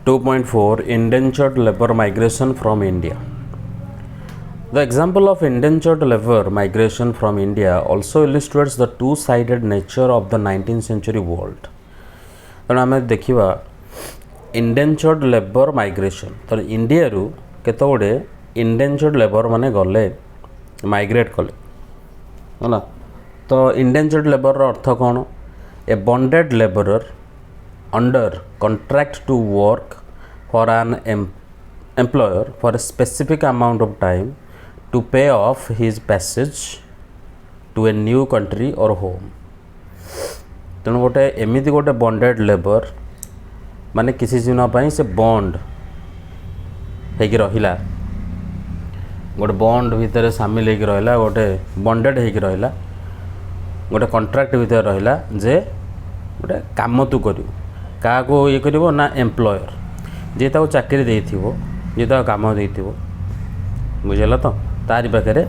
2.4 Indentured labor migration from India. The example of indentured labor migration from India also illustrates the two-sided nature of the 19th century world. तेणु आम देखा indentured labour migration तो India रु केते गुडे indentured labour माने गले migrate कले है तो इंडेंचर्ड लेबर अर्थ कौन a bonded labourer under contract to work for an employer for a specific amount of time to pay off his passage to a new country और होम तेणु गोटे एमती गोटे बॉन्डेड लेबर माने किसी दिन से बॉन्ड होगी रहा गोटे बॉन्ड भितर सामिल होगी रहा गोटे बॉन्डेड होगी रहा गोटे कॉन्ट्रैक्ट भितर रहा जे गोटे काम तू करू क्या ये कर ना एम्प्लॉयर जी ताको चाकरी देथिबो जी ताको काम देथिबो बुझेला तो तारी पाखे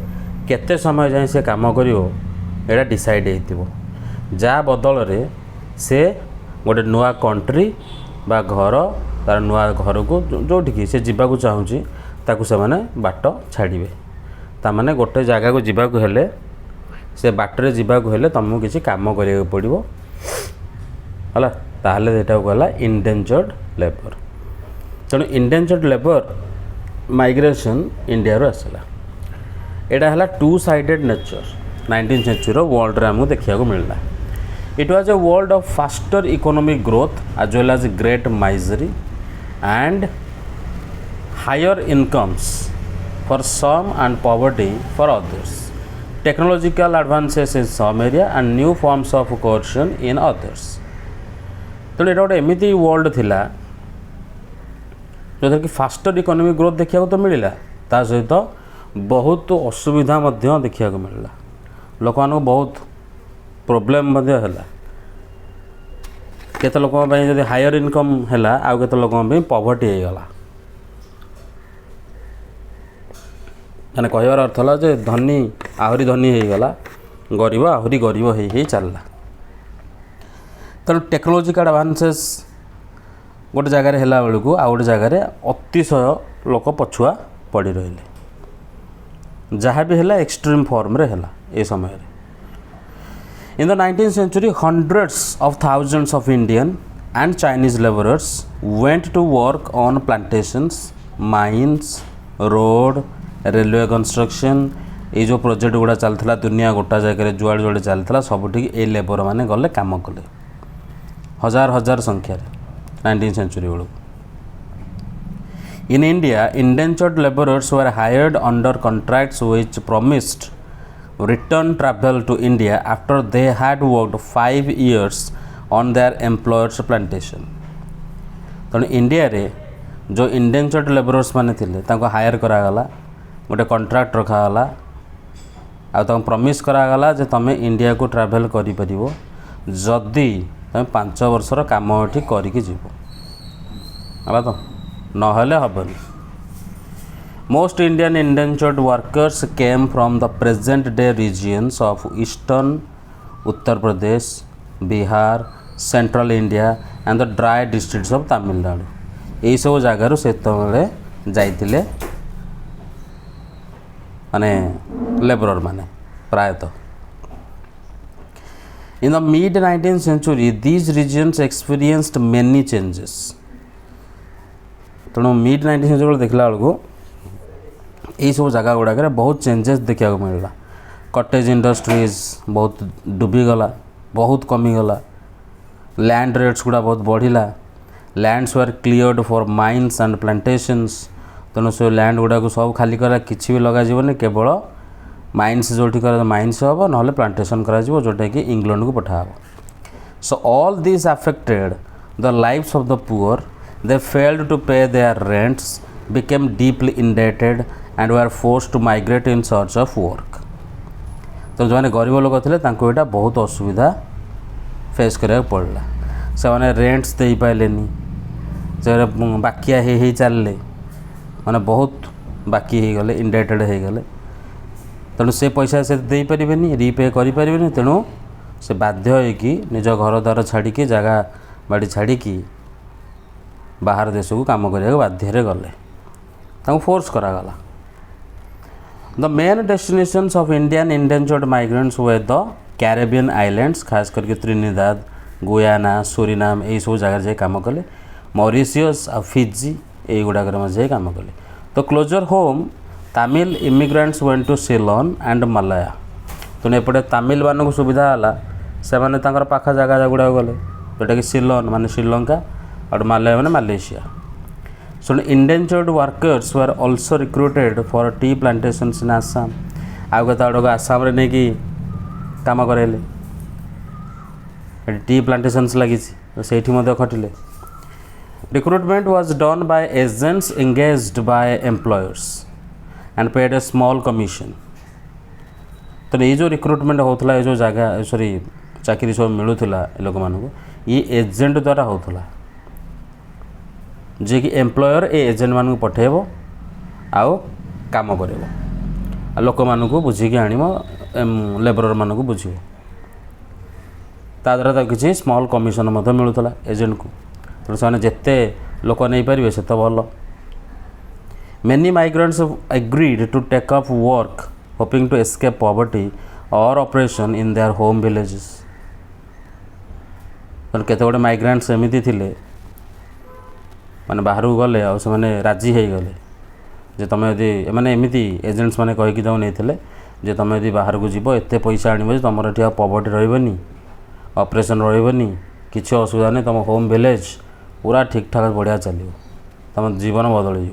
केते समय जाए से काम करिवो एटा डिसाइड हेतिबो जा बदल रे से गोटे नुआ कंट्री बा घर तार नुआ घर को जोटिकी से जीवाक चाहूँगी ताकू से माने बाट छाड़िबे तामाने गोटे जगह को जीवाक हेले से बाटरे जीवाक हेले तुमको किसी काम करिया पड़िबो हला ताहले एटा कहला इंडेंचर्ड लेबर तेणु इंडेंचर्ड लेबर माइग्रेशन इंडिया रो आसला एटा हला two sided nature 19th century world रे हमको देखा मिलला it was a world of faster economic growth as well as great misery and higher incomes for some and poverty for others technological advances in some area and new forms of coercion in others तेणु ये गोटे एमती world थिला जो कि faster economic growth देखा तो मिलला ता सहित बहुत असुविधा देखा मिलला लोक मानक बहुत प्रोब्लेम है केते लोक जब हायर इनकम है आउ केते लोक पॉवर्टी हो गला मैंने कहबार अर्थ है जे धनी आहरी धनी हो गला गरीब आहरी गरीब हो चलला तेणु टेक्नोलॉजिकल एडवांसेस गोटे जगार है बेलू आ गोटे जगार अतिशय लोक पछुआ पड़ रही जहाँ भी है एक्सट्रीम फॉर्म रे है ये समय in the 19th century hundreds of thousands of Indian and Chinese laborers went to work on plantations, mines, road, railway construction ये जो प्रोजेक्ट गुड़ा चलता दुनिया गोटा जगह जुआड़ जुआड़े चलता सबुठी ये लेबर मैंने गले काम कले हजार हजार संख्यार 19th सेंचुरी बेलू in India indentured labourers were hired under contracts which promised return travel to India after they had worked 5 years on their employers plantation तेणु इंडिया रे जो इंडेंचर्ड लेबरर्स माने थिले तांको हायर करागला गोटे कॉन्ट्रैक्ट रखागला आ प्रॉमिस करागला जे तमे India को ट्रैवल करि परिबो जदि तमे 5 वर्षर काम एठी करिकि जीवो हला तो नहले हबनी Most Indian indentured workers came from the present day regions of eastern Uttar Pradesh, Bihar, central India and the dry districts of Tamil Nadu. यही सब जगार से जाइए माने लेबरर माने प्रायतः In the mid 19th century these regions experienced many changes. तेणु mid 19th century देखला बेलू यही सब जगह गुड़ाक बहुत चेंजेस देखा मिलला कटेज इंडस्ट्रीज बहुत डूबीगला बहुत कमीगला लैंड रेट्स गुड़ा बहुत बढ़िला lands were cleared for mines and plantations तेणु से लैंड गुड़ा को सब खाली करा किसी भी लगा जीवनी केवल माइन्स जोटी कर माइन्स हम ना प्लांटेशन करा जोटा कि इंग्लैंड को पठाब so all this affected the lives of the poor they failed to pay their rents became deeply indebted and were forced to migrate in search of work तो जो गरीब लोग थे यहाँ बहुत असुविधा फेस करा पड़ा से मैंने रेंट्स दे पाइलेनी से बाकिया हो चलले माने बहुत बाकी हो गले इंडेटेड हो गले तेणु से पैसा से दे पारे रिपे करें तेणु से बाध्य हो निज घर द्वार छाड़ी जगह बाड़ी छाड़ी बाहर देश को काम करने बाध्य गले फोर्स करागला the main destinations of Indian indentured migrants were the Caribbean islands खास करके त्रिनिदाद गुयाना सूरीनाम यही सब जगह जाए कम कले मॉरिशियस आ फिजी यही गुड़ाक जाए कम कले तो closer home Tamil immigrants went to Ceylon and Malaya तेणु एपटे तमिल मान सुविधा है से पाखा जगह गुड़ा गले जोटा कि सिलोन मान श्रीलंका और मलया मैंने Malaysia so indentured workers were also recruited for tea plantations in Assam आउ कत आड़क आसाम रे नहीं कि काम करेले टी प्लांटेशंस लगी से खटिले recruitment was done by agents engaged by employers and paid a small commission तो ये जो रिक्रुटमेंट होता जो जगह सॉरी चाकरी सब मिलूला लोक मानू ये एजेंट द्वारा होता जे कि एम्प्लॉयर ए एजेंट मान पठेब आउ काम कर लोक मान बुझिकी आण लेबर मान बुझ ता द्वारा किसी स्मॉल कमिशन मिलूला एजेंट को तो से जिते लोक नहीं पारे से तो भल many migrants agreed to take up work hoping to escape poverty और oppression in their home villages केते गोटे माइग्रेंट्स एमती थिले माने बाहर को गले आ से राजी हो गले जे तुम यदि मैंने एमती एजेंट्स मैंने कहीकि जो नहीं जे तुम यदि बाहर को जीव एत पैसा आने तुम ये पॉवर्टी रही ऑपरेशन रही किसी असुविधा नहीं तुम होम विलेज पूरा ठीक ठाक बढ़िया चलो तुम जीवन बदल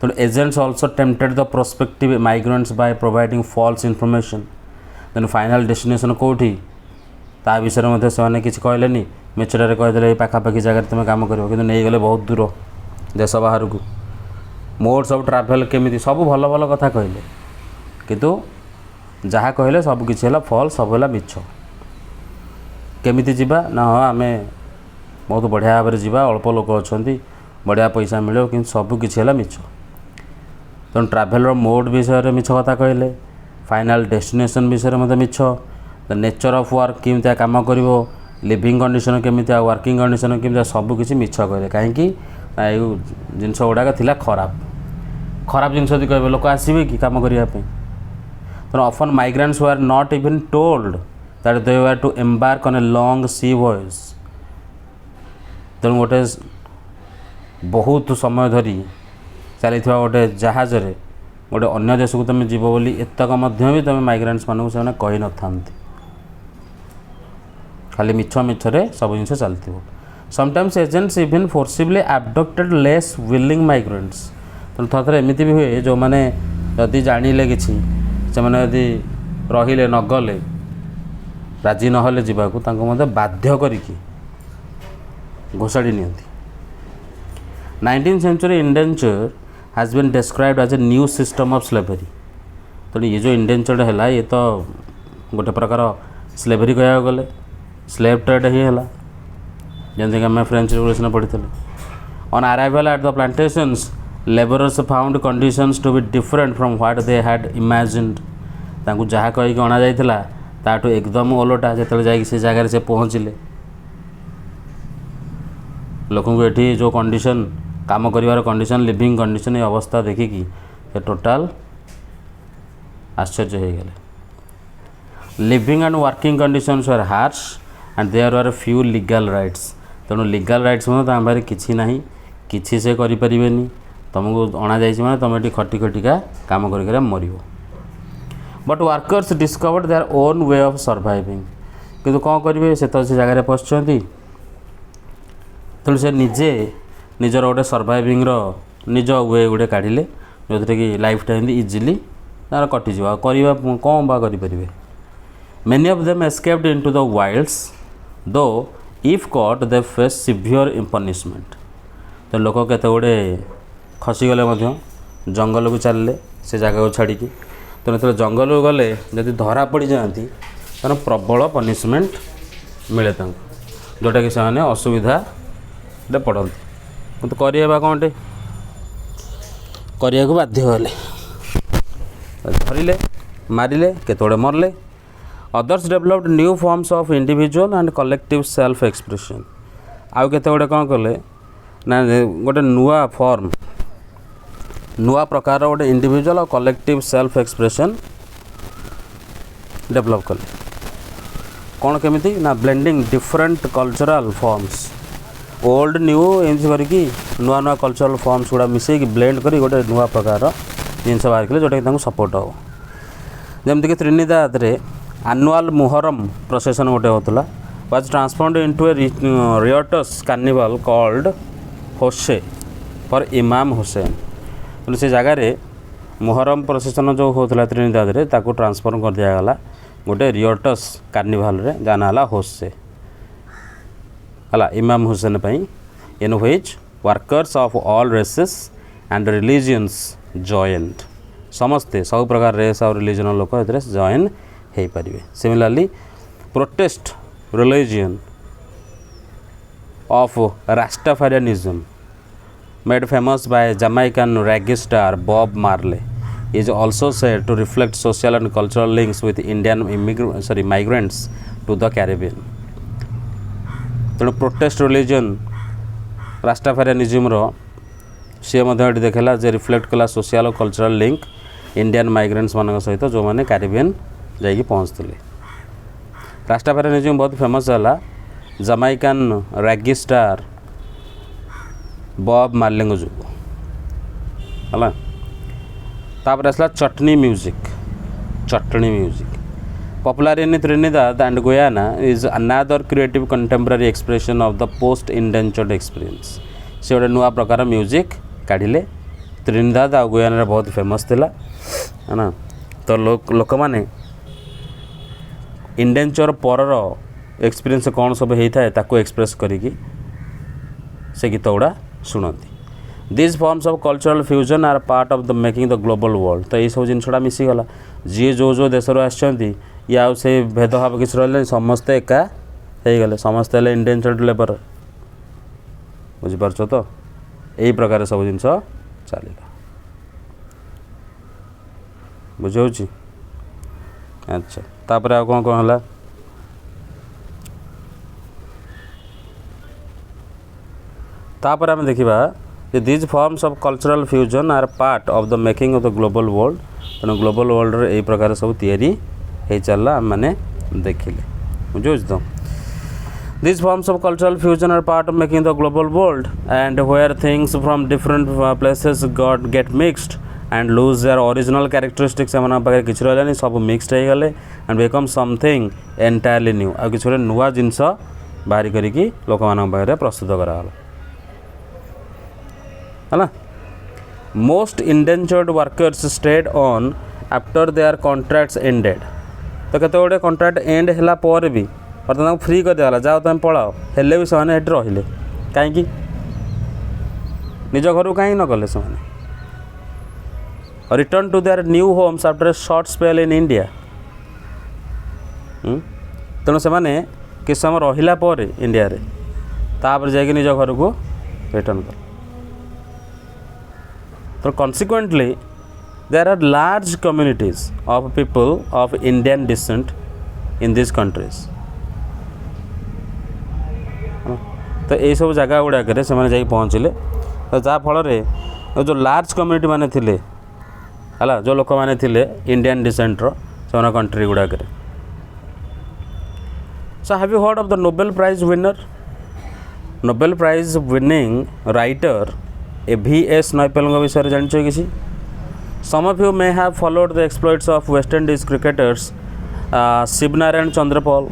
तो agents also tempted the prospective migrants by providing false information then final destination कौटी ता विषय में से किसी कहले मिचर कहीदे पाखापाखि जगह तुम काम कर कि नहीं गले बहुत दूर देश बाहर को मोड सब ट्राभेल केमी सब भल भल कथा कहले किंतु जहाँ कहले सब किसी है फल सब है मिछ केमिति जीवा ना हाँ आम बहुत बढ़िया भाव में जीवा अल्प लोक अच्छा बढ़िया पैसा मिले कि सब किसी है मिछ तेणु ट्राभेलर मोड विषय मिछ कथा कहले फाइनाल डेस्टिनेशन विषय में मिछ द नेचर ऑफ वर्क केमितिया काम कर लिविंग कंडीशन केमितिया वर्किंग कंडीशन केमितिया सब किसी मिछ कहले कहीं जिनस गुड़ाक थिला खराब खराब जिनस यदि कहे लोक आसवे कि काम करने तेणु often migrants were not even told that they were to embark on a long sea voyage तेणु गोटे बहुत समय धरी चली गोटे जहाज रे गोटे अन्य देश को तुम जीव बोली एतक भी तुम माइग्रेंट्स मानक से कही न था खाली मिछ मिछरे सब जिन चलती sometimes agents even forcibly abducted less willing migrants तेणु थे थे एमती भी हुए जो मैंने जदि जानिले कि से यदि रहिले न गले राजी नहले जीवाकू बाध्य करिकी घोषाड़ी नियंती 19th century indenture has been described as a new system of slavery तेणु ये जो इंडेंचर्ड है ये तो गोटे प्रकार स्लेवरी कह गले स्लेव ट्रेड ही है जमीक आम फ्रेंच रेवोल्यूशन पढ़ी on arrival at the plantations labourers found conditions to be different from what they had imagined तांकु जहाँ कहीकि अणा जाइथिला ताठू एकदम ओलटा जो जाइए से जगह से पहुँचले लोक ये जो कंडीशन काम कर कंडीशन लिविंग कंडीशन ये अवस्था देखिकी से टोटाल आश्चर्य हो गले living and working conditions were harsh and there are few legal rights तेणु लीगल राइट्स ताम पाखे किसी ना किसी से करें तुमको अणा जाए तुम ये खटी खटिका काम कर मर but workers discovered their own way of surviving किंतु कौन करेंगे से तो से जगह पशुंट तेणु से निजे निजर गोटे सर्वाइविंग निज वे गोटे काढ़िले जो कि लाइफटा इजिली तार कटिज करवा कौन बा करें many of them escaped into the wilds though if caught they face severe punishment तो लोक केते गुड़े खसीगले जंगल को चलले से जगह को छाड़ी तेणु जो जंगल को गले जदि धरा पड़ जाती तेना प्रबल पनिशमेंट मिले जोटा कि से असुविधा पड़ती किंतु करवा कौनटे करने को बाध्य गले धरिले मारिले केतोड़े मरले others developed new forms of individual and collective self expression आउ केते गुड़े कौन कले ना गोटे नुआ फॉर्म नुआ प्रकार गोटे इंडिविजुअल और कलेक्टिव सेल्फ एक्सप्रेशन डेवलप कले कौन केमिति ना blending different cultural forms old new एमती करके नुआ नुआ कल्चरल फॉर्म्स गुड़ा मिसेक ब्लेंड कर गोटे नुआ प्रकार जिनस बाहर कले जोटा सपोर्ट हो जमीक त्रिनिदाद रे एनुअल मुहर्रम प्रोसेसन गोटे होता was transformed into a riotous carnival called Hosay for Imam Hussain तो से जगार मुहर्रम प्रोसेसन जो होता त्रिनिदाद रे ताको ट्रांसफॉर्म कर दिगला गोटे रियोटस कार्निवल रे जाना है होशे है Imam Hussain in which workers of all races and religions joined समस्ते सब प्रकार रेस और रिलीजन लोक ए जॉइन हो पारे similarly protest religion of Rastafarianism made famous by Jamaican reggae star Bob Marley is also said to reflect social and cultural links with Indian migrants to the Caribbean. तेणु protest religion रास्टाफारियानिज्म सी देखला जे reflect कला social और cultural link Indian migrants मान सहित जो मैंने Caribbean जाइए पहुँचते रास्टाफारियानिज्म बहुत फेमस है Jamaican reggae star Bob Marley जो है तापर आसला chutney music popular in Trinidad and Guyana is another creative contemporary expression of the post indentured experience से गोटे नुआ प्रकार म्यूजिक काढ़िले त्रिनिदाद आ गुयाना बहुत फेमस थिला है ना तो लोक माने इंडेंचर परर एक्सपीरियंस कौन सब होता है ताको एक्सप्रेस करिकी से गीत गुड़ा शुणती this forms of cultural fusion are part of the making the global world तो यही सब जिनसा मिसीगला जी जो देश आसछंती या से भेदभाव किसी रहा समस्ते एका हो गले समस्ते हेल्ले इंडेंचर्ड लेबर बुझीपार तो यही प्रकार सब जिन चलला बुझे अच्छा तापर आ कौन कौन है तापर आम देखा these forms of cultural fusion are part of the making of the global world तेणु ग्लोबल वर्ल्ड रे यही प्रकार सब तैयारी हो चलला आम मैंने देखिले बुझे तो these forms of cultural fusion are part of making the global world and where things from different places get mixed and lose their original characteristics एमान पाखे किछ रहलानी सब मिक्सड हो गले and become something entirely new आ किछ नुआ जिनस बाहरी करिकी लोक मान पाखे प्रस्तुत कराला है ना most indentured workers stayed on after their contracts ended तो केते गोटे कॉन्ट्रैक्ट एंड होला पर भी अर्थात फ्री कर दिया जाओ तुम पढ़ाओ हेल्ले भी से रहिले कहीं निज घर कहीं न कले से return to their new homes after a short spell in India तेणु से किसी समय रहिला पर इंडिया रे तापर जाके निज घर को रिटर्न कर तो consequently there are large communities of people of Indian descent in these countries तो यही सब जगह गुड़ाक से पहुँचले तो जहाँ फल जो लार्ज कम्युनिटी माने थिले है जो लोक मैंने थिले इंडियन डिसेंटर से कंट्री गुड़ाक so have you heard of the Nobel prize winner Nobel prize winning writer A.V.S. Naipaul विषय जान किसी some of you may have followed the exploits of West Indies cricketers Shivnarine Chanderpaul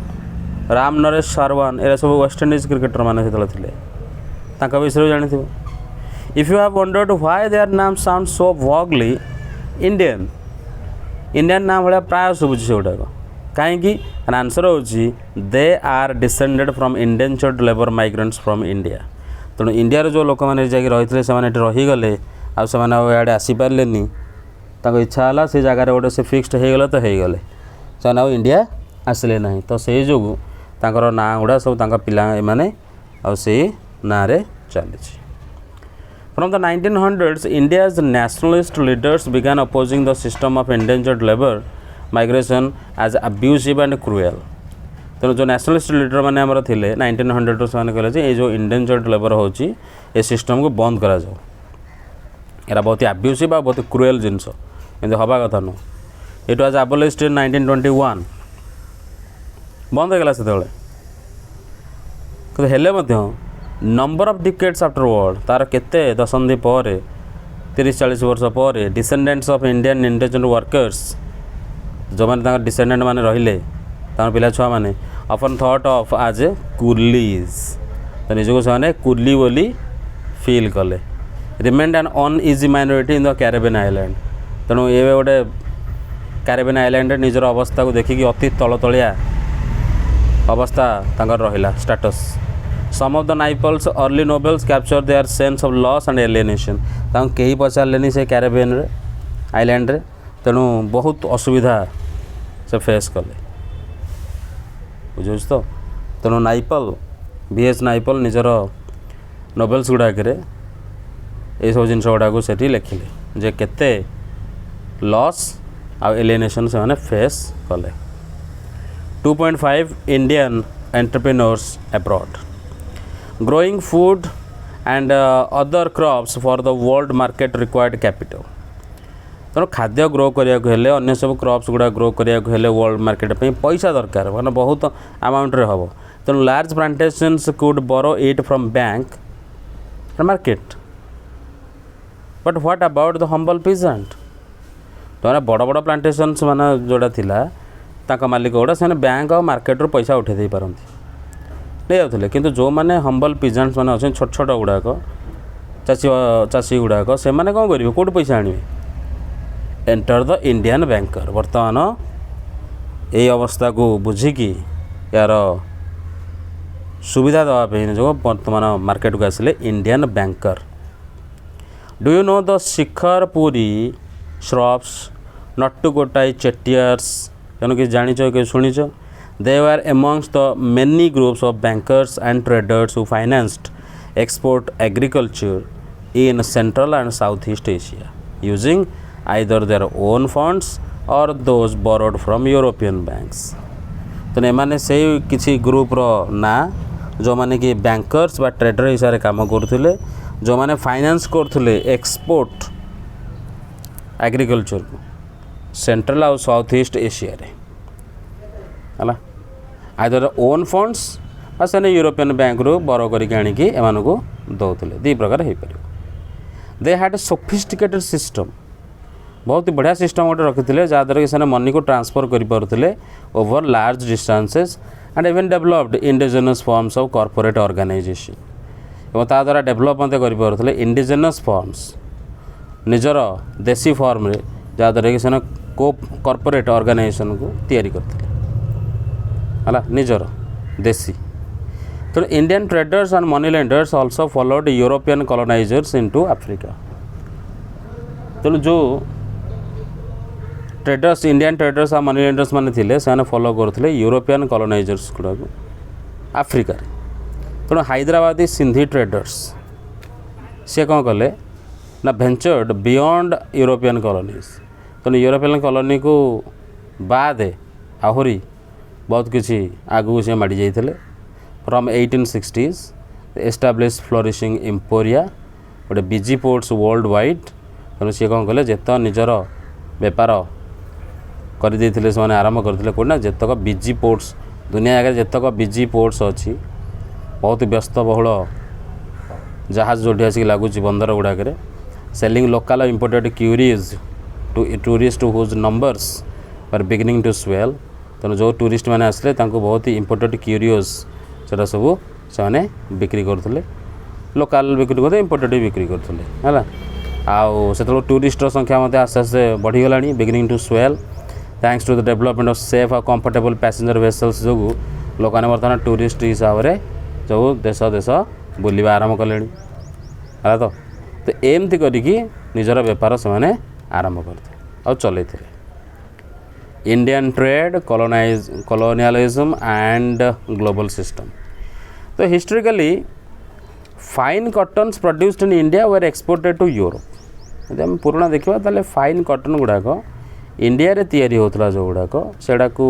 Ramnaresh Sarwan ए सब वेस्ट इंडीज क्रिकेटर मैंने से विषय जानी if you have wondered why their नाम साउंड सो वॉगली इंडियन नाम भाया प्राय शुभुझ से गुड़ाक कहीं आंसर हो दे are descended from indentured labour migrants from India तेणु इंडिया जो लोक मैंने जाकि रही से रहीगले आड़े आसीपारे इच्छा है से जगार गोटे से फिक्सड हो गले तो हो गले से इंडिया आसिले ना तो से जो ना गुड़ा सब पिला मैंने से ना चली from the 1900s India's nationalist leaders began opposing the system of endangered labor migration as abusive and cruel तेणु जो नेशनलिस्ट लीडर मैंने आमर थे 1900 से कहले ये जो इंडेंजर्ड लेबर होची ए सिस्टम को बंद करा जाओ एरा बहुत ही अब्यूसिव आ बहुत क्रुएल जिनस एमती हवा कथा नुह इट वाज abolished in 1921 बंद हो गला से हेले नंबर ऑफ डिकेड्स आफ्टरवर्ड तार केते दशंधि पर 30-40 वर्ष पर descendants of Indian indigenous workers जो मैंने डिसेंडेंट मैंने रहिले पिला छुआ मैंने often thought of as a coolies तो निजको से कुली बोली फील कले remained an uneasy minority in the Caribbean island तेणु ये गोटे कैरेबियन आइलैंड निजर अवस्था को देखिकी अति तलतलिया अवस्था तांकर रहिला स्टेटस some of the Naipaul's early novels capture their sense of loss and alienation तांको कहीं पचारे से कैरेबियन रे आइलैंड रे तेणु बहुत असुविधा से फेस कले बुझे तो तेणु नाइपल VS नाइपल निजर नोबेल्स गुड़ाक ये सब जिन गुड़ा को सेठी लिखिले जे केते लॉस आ एलिएनेशन से माने फेस कले 2.5 Indian entrepreneurs abroad growing food and other crops for the world market required capital तेणु खाद्य ग्रो करिया हेले अन्य सब क्रॉप्स गुड़ा ग्रो करिया हेले वर्ल्ड मार्केट पे पैसा दरकार माने बहुत अमाउंट रे हबो तेणु large plantations could borrow it from bank market but what about the humble peasant तो बड़ बड़ प्लांटेशंस माने जोड़ा थिला ताका मालिक गुड़ा से बैंक और मार्केट रो पैसा उठे दे पारंती नहीं जाते किंतु जो माने हम्बल पीजेंट्स माने अच्छे छोट छोट गुड़ाक चाषी गुड़ाक से माने कौन करेंगे कौट पैसा आने एंटर द इंडियन बैंकर बर्तमान यही अवस्था को बुझिकी यार सुविधा देवाई जो बर्तमान मार्केट को आसिले Indian banker do you know the Shikaripuri shroffs Nattukottai Chettiars कि जानिच कि शुणिच they were amongst the many groups of bankers and traders who financed export agriculture in central and south east Asia using either their own funds or those borrowed from European banks तो एमाने से किसी grouper ना जो माने कि bankers बा trader हिसाब से काम करथिले जो माने फाइनेंस करथिले एक्सपोर्ट एग्रीकल्चर को सेंट्रल और साउथ ईस्ट एशिया रे है आइदर ओन फंड्स आ से यूरोपियन बैंक रू बरो करके आनिकी एमान को दौले दी प्रकार हो पार they had a sophisticated system बहुत ही बढ़िया सिस्टम गोटे रखी जहाँद्वारा कि मनी को ट्रांसफर करें over large distances and even developed indigenous forms of corporate organisation और ता द्वारा डेवलप करें इंडिजिनस फॉर्म्स निजर देसी फॉर्म रे जहाँद्वारा कि को कॉर्पोरेट ऑर्गेनाइजेशन को तैयारी करते निजर देसी तो Indian traders and money lenders also followed European colonisers into Africa तेणु जो ट्रेडर्स इंडियन ट्रेडर्स आ मनी लेंडर्स माने थिले से फॉलो करते यूरोपियन कॉलोनाइजर्स गुड़ा आफ्रिका तेणु हैदराबादी सिंधी ट्रेडर्स सी कौन कले ना भेंचर्ड बियॉन्ड यूरोपियन कॉलोनीज तेणु यूरोपियन कॉलोनी को बाद आहरी बहुत किसी आगू से माड़ी जाते from 1860s establish flourishing Emporia गोटे बिजी पोर्ट्स वर्ल्ड वाइड तेणु सी कौन कले जेत निजर बेपार करदे से आरंभ करते कौटना जेतक बिजी पोर्ट्स दुनिया आगे जेतक बिजी पोर्ट्स अच्छी बहुत व्यस्त बहुल जहाज जो आसिक लगुच बंदर गुड़ाक selling local imported curios to tourist whose numbers are beginning to swell तेणु जो टूरिस्ट मैंने आसले बहुत ही इंपोर्टेड क्यूरीज से सब से बिक्री करते लोकल बिक्री करते इंपोर्टेड बिक्री करते है आउ से टूरिस्टर संख्या मत आस्ते आस्ते बढ़ीगला beginning to swell thanks to the development of safe और कंफर्टेबल पैसेंजर वेसल्स जो लोक बर्तमान टूरिस्ट हिसाब से जो देश देश बुलवा आरंभ कले तो एमती करिकी निजर बेपार से आरंभ करते और चलते Indian trade colonialism and global system तो historically fine cottons produced in India were exported to Europe यदि आम पुराणा देखा ताले फाइन कॉटन गुड़ाक इंडिया रे तैयारी होता जो गुड़ाक सेड़ा को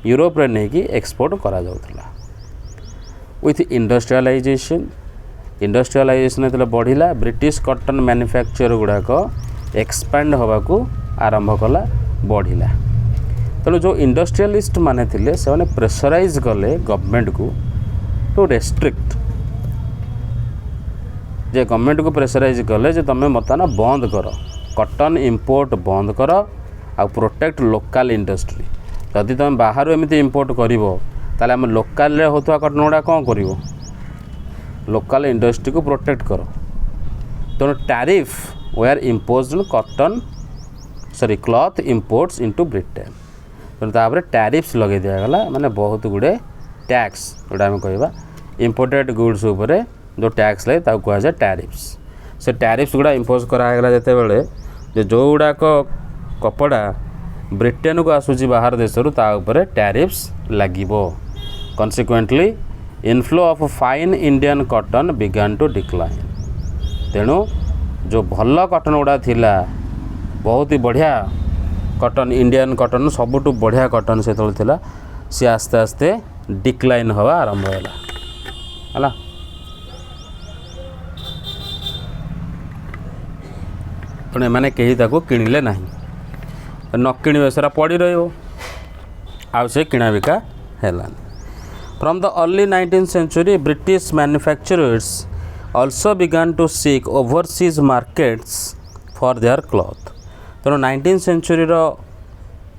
यूरोप रे नहीं कि एक्सपोर्ट करा जाउथला विथ इंडस्ट्रियलाइजेशन जो बढ़िला ब्रिटिश कॉटन मैन्युफैक्चर गुड़ाक एक्सपैंड होगा को आरंभ कला बढ़िला तेणु जो इंडस्ट्रियलिस्ट माने थिले से माने प्रेशराइज कले गवर्नमेंट को टू रेस्ट्रिक्ट जे गवर्नमेंट को प्रेशराइज कले जे तुम बर्तमान बंद कर कॉटन इंपोर्ट बंद कर आ प्रोटेक्ट लोकल इंडस्ट्री जदि तुम बाहर एमती इंपोर्ट कर आम लोकल होता कॉटन गुड़ा कौन कर लोकल इंडस्ट्री को प्रोटेक्ट कर तेणु tariff were imposed cotton cloth imports into Britain तेणु तापर टैरिफ्स लगे दिगला माने बहुत गुड़े टैक्स जोटा आम कह इंपोर्टेड गुड्स उपरे जो टैक्स लगे ताको कहुए टैरिफ्स से टैरिफ्स गुड़ा इम्पोज करागला जिते जो गुड़ाक कपड़ा ब्रिटेन को आसूची बाहर देश टैरिफ्स लगिबो consequently inflow of fine Indian cotton began to decline तेणु जो भल कॉटन गुड़ा थिला बहुत ही बढ़िया कॉटन इंडियन कॉटन सबुठु बढ़िया कॉटन से थिला सी आस्ते आस्ते डिक्लाइन हवा आरंभ है तेणु मैंने कहीं ताको किणिले ना न किणवे सारा पड़ी रही आउ से किणा बिका हेलानी From the early 19th century, British manufacturers also began to seek overseas markets for their cloth. तेणु 19th century रो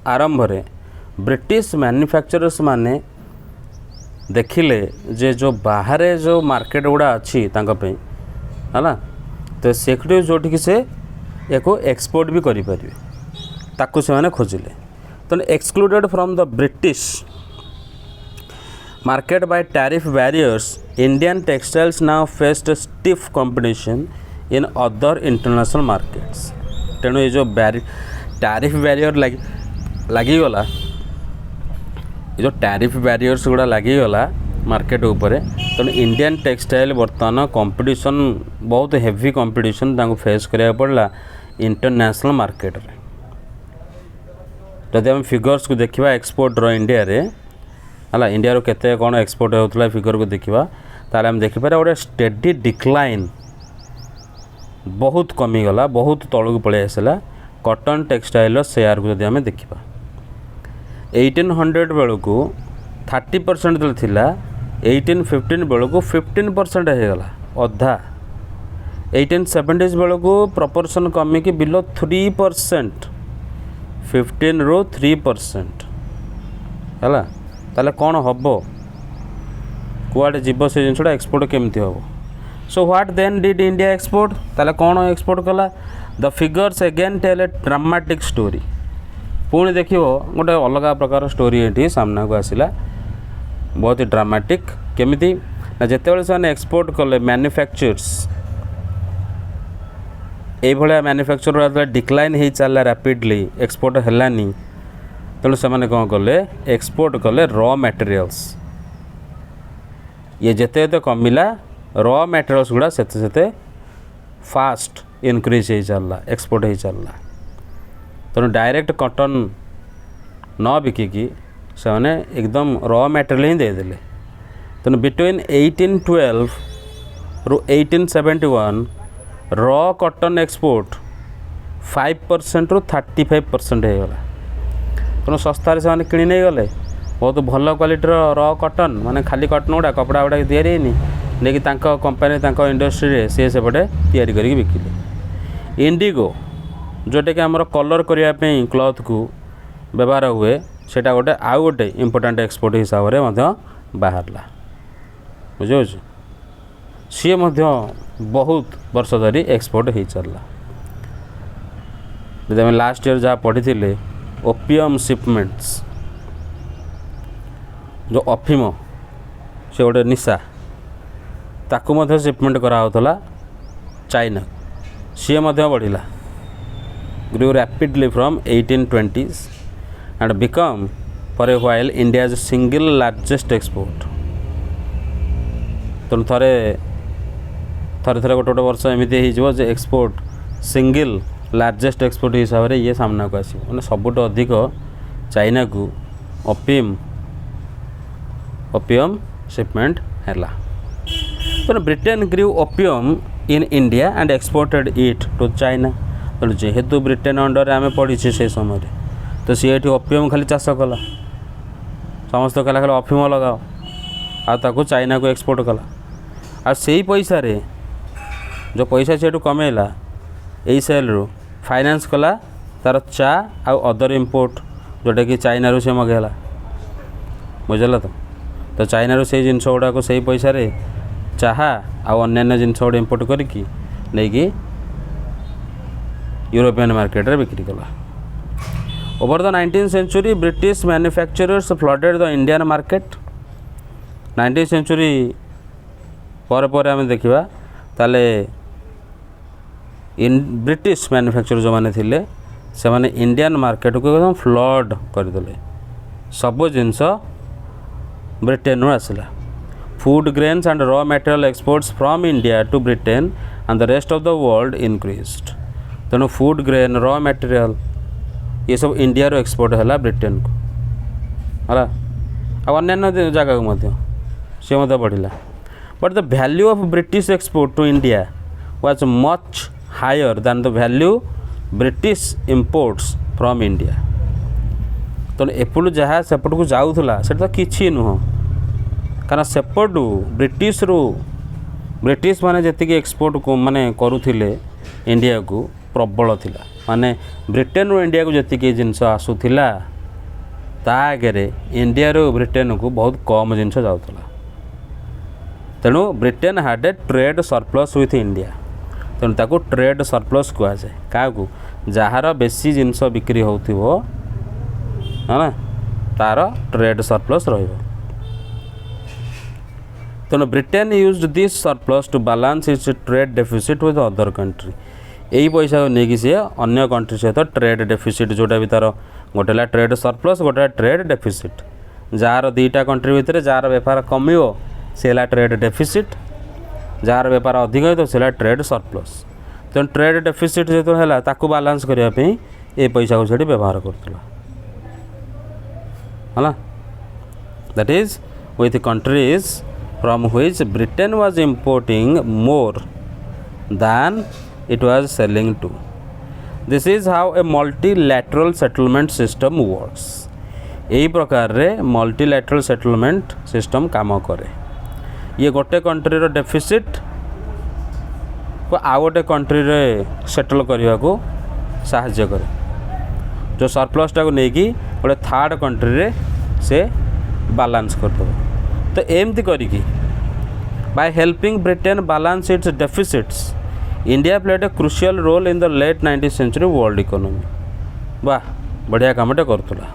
आरंभ रे ब्रिटिश मैन्युफैक्चरर्स माने देखिले जे जो बाहर जो मार्केट गुड़ा अच्छी है ना तो सेक्टर जोटि कि से एको एक्सपोर्ट भी करि परिबे ताकू से माने खोजिले तेणु excluded from the British market by tariff barriers, Indian textiles now faced stiff competition in other international markets. तेणु ये जो टैरिफ बैरियर लगिगला ये जो टैरिफ बैरियर्स गुड़ा लगिगला मार्केट उपरे तेणु इंडियन टेक्सटाइल बर्तमान कंपटीशन बहुत हेवी कंपटीशन तांको फेस करिया पड़ला इंटरनेशनल मार्केट रे जदि हम फिगर्स को देखिबा एक्सपोर्ट रो इंडिया रे है इंडिया रो केते कौन एक्सपोर्ट होता फिगर को देखा ताले हम देखिपारे गोटे स्टेडी डिक्लाइन बहुत कमीगला बहुत तलू पलि आसला कॉटन टेक्सटाइल शेयर को आम देखा 1800 बेलू 30% थिला 1815 बेलू 15% होगला अधा 1870 बेलू प्रपोर्शन कमिकी बिलो 3% 15 ରୁ 3% है ताले कौन हम कुआडे जीव से जिनसा एक्सपोर्ट केमती हम so what then did India export ताले कौन एक्सपोर्ट कला the figures again tell a dramatic story पुणी देख गोटे अलग प्रकार स्टोरी ये सामना को आसला बहुत ही ड्रामेटिक केमिति ना जिते से एक्सपोर्ट कले मैन्युफैक्चर्स ये मैन्युफैक्चर डिक्लाइन हो चलला रैपिडली एक्सपोर्ट हैलानी तेणु से कौन कले एक्सपोर्ट कले रॉ मटेरियल्स ये जिते जिते कमिला रॉ मटेरियल्स गुड़ा सेते फास्ट इनक्रीज हो चलला एक्सपोर्ट हो चलला तेणु डायरेक्ट कॉटन न बिकिकी से एकदम रॉ मटेरियल ही देदेले तेणु बिटवीन 1812 रु 1871 रॉ कॉटन एक्सपोर्ट 5% रु 35% होगला तेणु सस्तार से कि नहीं गले बहुत भल क्वालिटीर रॉ कॉटन माने खाली कॉटन गुड़ा कपड़ा गुड़ा तैयारी नहीं कंपनी इंडस्ट्री सी सेपटे तैयारी करके बिकिले इंडिगो जोटा कि आमर कलर करने क्लॉथ को व्यवहार हुए सेटा गोटे आउ गोटे इम्पोर्टाट एक्सपोर्ट हिसाब से बाहर बुझे सी बहुत वर्ष धरी एक्सपोर्ट हो चलला जब आम लास्ट ईयर जहाँ पढ़ी थे ओपियम शिपमेंट्स जो अफिम से गोटे निशा ताकू शिपमेंट कराला चाइना सी बढ़िला grew rapidly from 1820s and become for a while India's single largest export. तो थरे गोटे गोटे वर्ष एमती हो एक्सपोर्ट सिंगल लार्जेस्ट एक्सपोर्ट हिसाब से ये सामना को आस सबुठ अधिक चाइना को अफिम ओपियम शिपमेंट हैला। तो Britain grew opium in India and exported it to China. तो जेहेतु ब्रिटेन अंडर आम पढ़ी से समय तो सी ये ओपियम खाली चाष कला, समस्त कहला खाली अफिम लगाओ आताको चाइना को एक्सपोर्ट कला। आ से पैसा रे जो पैसा से कमेला यही सेल रू फाइनेंस कला तार चा आउ अदर इंपोर्ट जोटा कि चाइना रू से मगेला बुझल। तो चाइना रू से जिनस गुड़ाक से पैसा रे चाहा आउ अन्य जिनस गुड़ा इंपोर्ट करके नहीं यूरोपियन मार्केट रे बिक्री कला। Over the 19th century British manufacturers flooded the Indian market. 19th century पर आम देखा ताले ब्रिटिश मैन्युफैक्चरर जो मैंने थिले से माने इंडियन मार्केट को एकदम फ्लड करदे। सब जिनस ब्रिटेन आसला। Food grains and raw material exports from India to Britain and the rest of the world increased. तेणु फूड ग्रेन रॉ मटेरियल ये सब इंडिया रो एक्सपोर्ट है ब्रिटेन को है अन्य जगह को सी बढ़ला। But the value of British export to India was much higher than the value British imports from India. तो एपटू जहाँ सेपट को जाऊला से तो किसी नुह कारण सेपटू ब्रिटिश माने जी एक्सपोर्ट को माने करुले इंडिया को प्रबल थिला माने ब्रिटेन रो इंडिया को जी जिनस आसूला ता आगे इंडिया रो ब्रिटेन को बहुत कम जिनस जाऊला। तेणु ब्रिटेन हाड ए ट्रेड सरप्लस विथ इंडिया। तेणु ताको ट्रेड सरप्लस कह जाए क्या जार बेसी जिनस बिक्री हो ना तार ट्रेड सरप्लस रहिबो। तेणु Britain used this surplus to balance its trade deficit with other country. यही पैसा को लेकिन सी अन्य कंट्री सहित ट्रेड डेफिसिट जोटा भी तार गोटे ट्रेड सरप्लस गोटे ट्रेड डेफिसिट जार दीटा कंट्री भितर जार बेपार कमियो से ट्रेड डेफिसिट जार बेपार अधिक हो तो से ट्रेड सरप्लस। तेणु ट्रेड डेफिसिट जो है ताकू बालांस करने ये पैसा को से व्यवहार करूला है। That is with countries from which Britain was importing more than it was selling to. This is how a multilateral settlement system works. यही प्रकार रे multilateral settlement system काम करे। ये गोटे कंट्री रो डेफिसिट को आउ गोटे कंट्री रे सेटल करने को साहाय्य करे। जो सरप्लस टाक नहीं गोटे थर्ड कंट्री रे से बैलेंस कर दो। तो एमती करिकी by helping Britain balance its deficits, India played a crucial role in the late 19th century world economy. वाह बढ़िया कामटे करूला।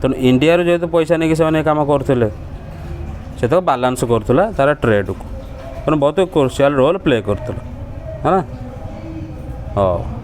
तो इंडिया रो जो पैसा नहीं से काम करुले से तो बालांस करूला तार ट्रेड को बहुत क्रुशियल रोल प्ले करूला है ना। हाँ।